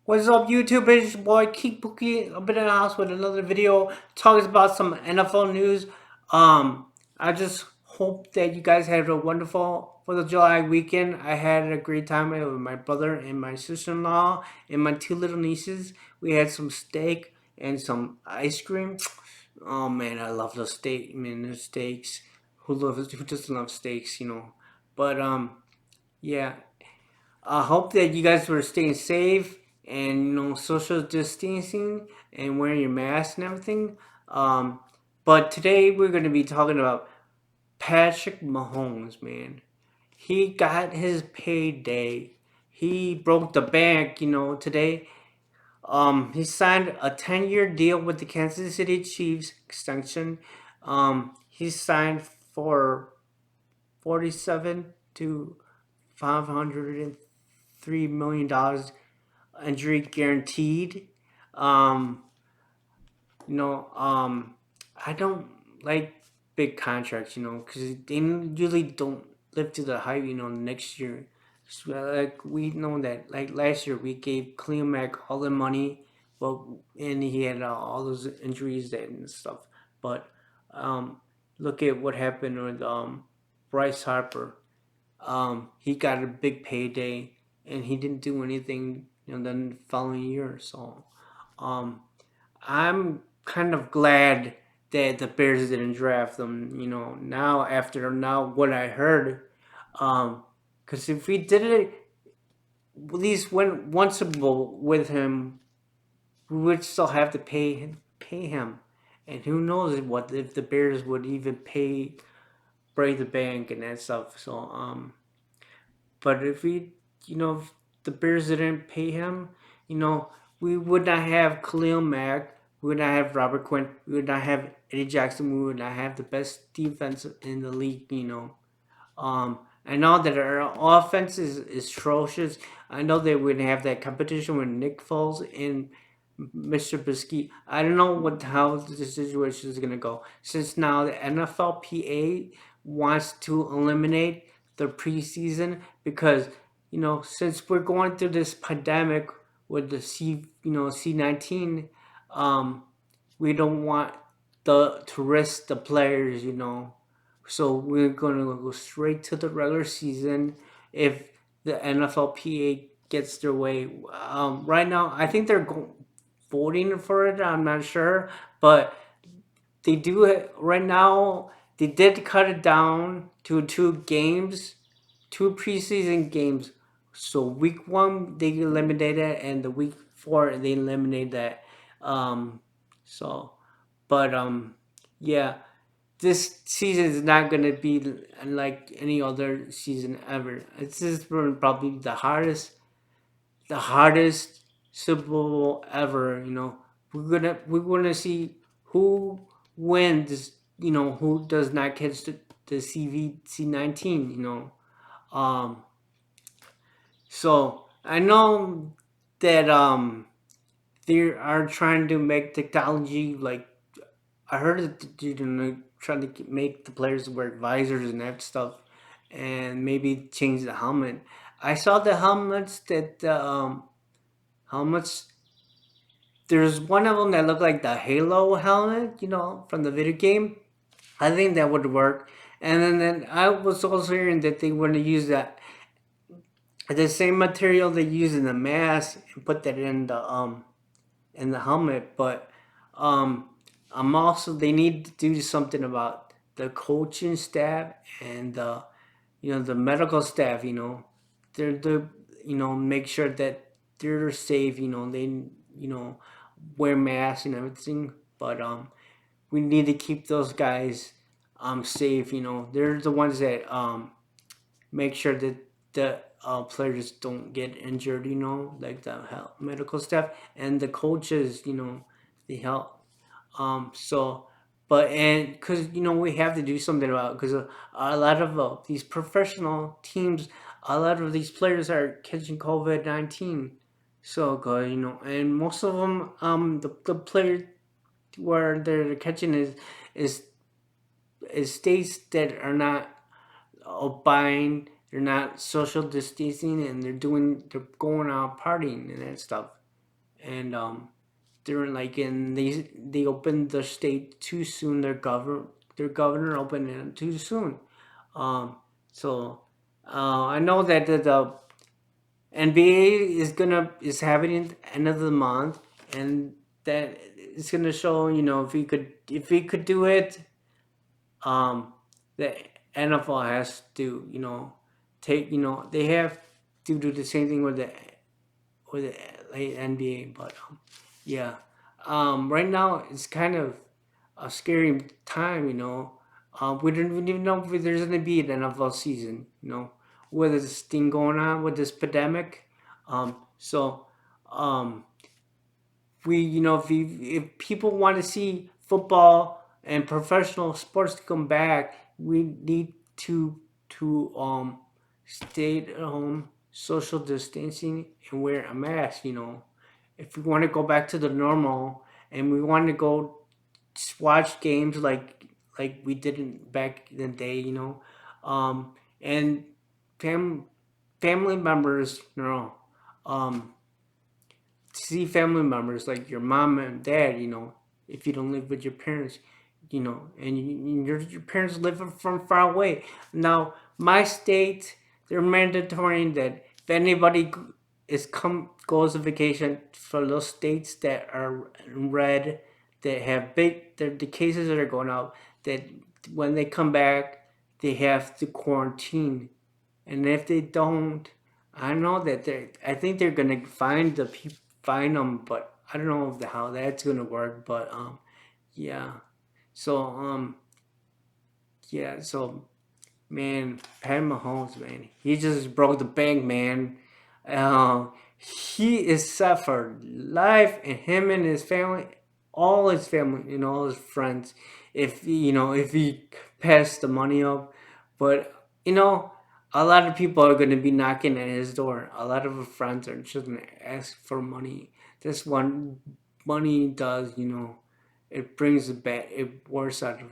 What's up, YouTube? It's your boy Keek Bookie up in the house with another video talking about some NFL news. I just hope that you guys had a wonderful 4th of July weekend. I had a great time with my brother and my sister-in-law and my two little nieces. We had some steak and some ice cream. Oh man, I love those steak. Man, the steaks. Who doesn't love steaks? But yeah. I hope that you guys were staying safe and social distancing and wearing your mask and everything. Um, but today we're going to be talking about Patrick Mahomes, man. He got his payday. He broke the bank, today. He signed a 10-year deal with the Kansas City Chiefs extension. He signed for 47 to $503 million injury guaranteed. Um, you know, um, I don't like big contracts, because they usually don't live to the hype. Next year, so, like we know that, like last year, we gave Cleo Mack all the money, well, and he had all those injuries and stuff. But um, look at what happened with Bryce Harper. He got a big payday and he didn't do anything, then the following year. So, um, I'm kind of glad that the Bears didn't draft them. Now after now what I heard, because if we did it, at least one Super Bowl with him, we would still have to pay him, and who knows what if the Bears would even pay break the bank and that stuff. So but if if the Bears didn't pay him, you know, we would not have Khalil Mack, we would not have Robert Quinn, we would not have Eddie Jackson, we would not have the best defense in the league. I know that our offense is atrocious. I know they would have that competition with Nick Foles and Mr. Biscuit. I don't know how the situation is gonna go since now the NFLPA wants to eliminate the preseason because since we're going through this pandemic with the C-19, um, we don't want the to risk the players, so we're gonna go straight to the regular season if the NFLPA gets their way. Right now, I think they're voting for it. I'm not sure, but they do it right now. They did cut it down to two games, two preseason games. So week one they eliminated it, and the week four they eliminated that. Um, so, but yeah, this season is not gonna be like any other season ever. This is probably the hardest Super Bowl ever. We're gonna see who wins. Who does not catch the C19. Um. So I know that they are trying to make technology like I heard that they're trying to make the players wear visors and that stuff, and maybe change the helmet. I saw the helmets that helmets. There's one of them that looked like the Halo helmet, from the video game. I think that would work. And then I was also hearing that they want to use the same material they use in the mask and put that in the helmet. But um, I'm also they need to do something about the coaching staff and the medical staff. They're make sure that they're safe. They wear masks and everything. But we need to keep those guys safe. They're the ones that make sure that the players don't get injured. Like the health, medical staff and the coaches. They help. So, but and because we have to do something about because a lot of these professional teams, a lot of these players are catching COVID-19. So good, and most of them, the players where they're catching is is states that are not they're not social distancing, and they're going out partying and that stuff. and they're like in they opened the state too soon. Their governor opened it too soon. Um, so I know that the NBA is having it end of the month, and that it's gonna show, if he could do it, the NFL has to, take, they have to do the same thing with the like, NBA. But yeah, right now it's kind of a scary time. We don't even know if there's gonna be an NFL season. With this thing going on with this pandemic. So we, if people want to see football and professional sports to come back, we need to stay at home, social distancing, and wear a mask. If we want to go back to the normal, and we want to go watch games like we did back in the day, and fam- family members, um, see family members like your mom and dad, if you don't live with your parents, and your parents live from far away. Now, my state, they're mandatory that if anybody is goes on vacation for those states that are in red, that have the cases that are going up, that when they come back, they have to quarantine, and if they don't, I know that I think they're gonna find them, but I don't know how that's gonna work. But yeah. So yeah. So man, Pat Mahomes, man, he just broke the bank, man. Uh, he is set for life, and him and his family, all his family, and all his friends. If he passed the money up, but a lot of people are gonna be knocking at his door. A lot of his friends are just gonna ask for money. This one money does, it brings a bad, it worse out of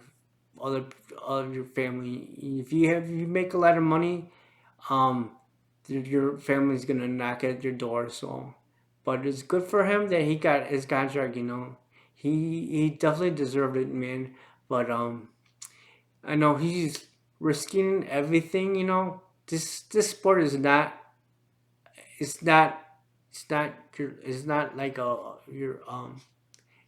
other of your family. If you make a lot of money, um, your family's gonna knock at your door. So, but it's good for him that he got his contract. He definitely deserved it, man. But I know he's risking everything. This sport is not. It's not. It's not like a your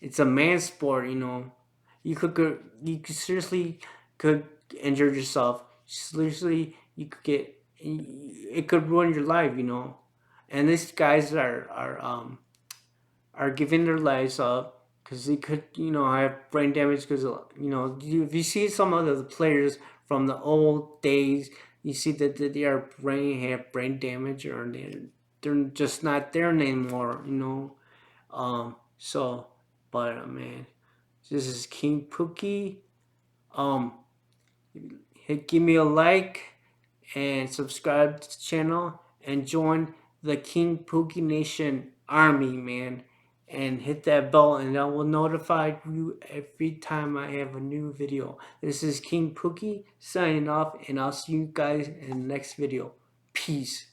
it's a man sport. You could seriously could injure yourself. Seriously, you could get it could ruin your life. And these guys are giving their lives up because they could have brain damage because if you see some of the players from the old days, you see that they are have brain damage, or they're just not there anymore. So, but man, this is King Pookie. Um, give me a like and subscribe to the channel and join the King Pookie Nation Army, man. And hit that bell, and I will notify you every time I have a new video. This is King Pookie signing off, and I'll see you guys in the next video. Peace.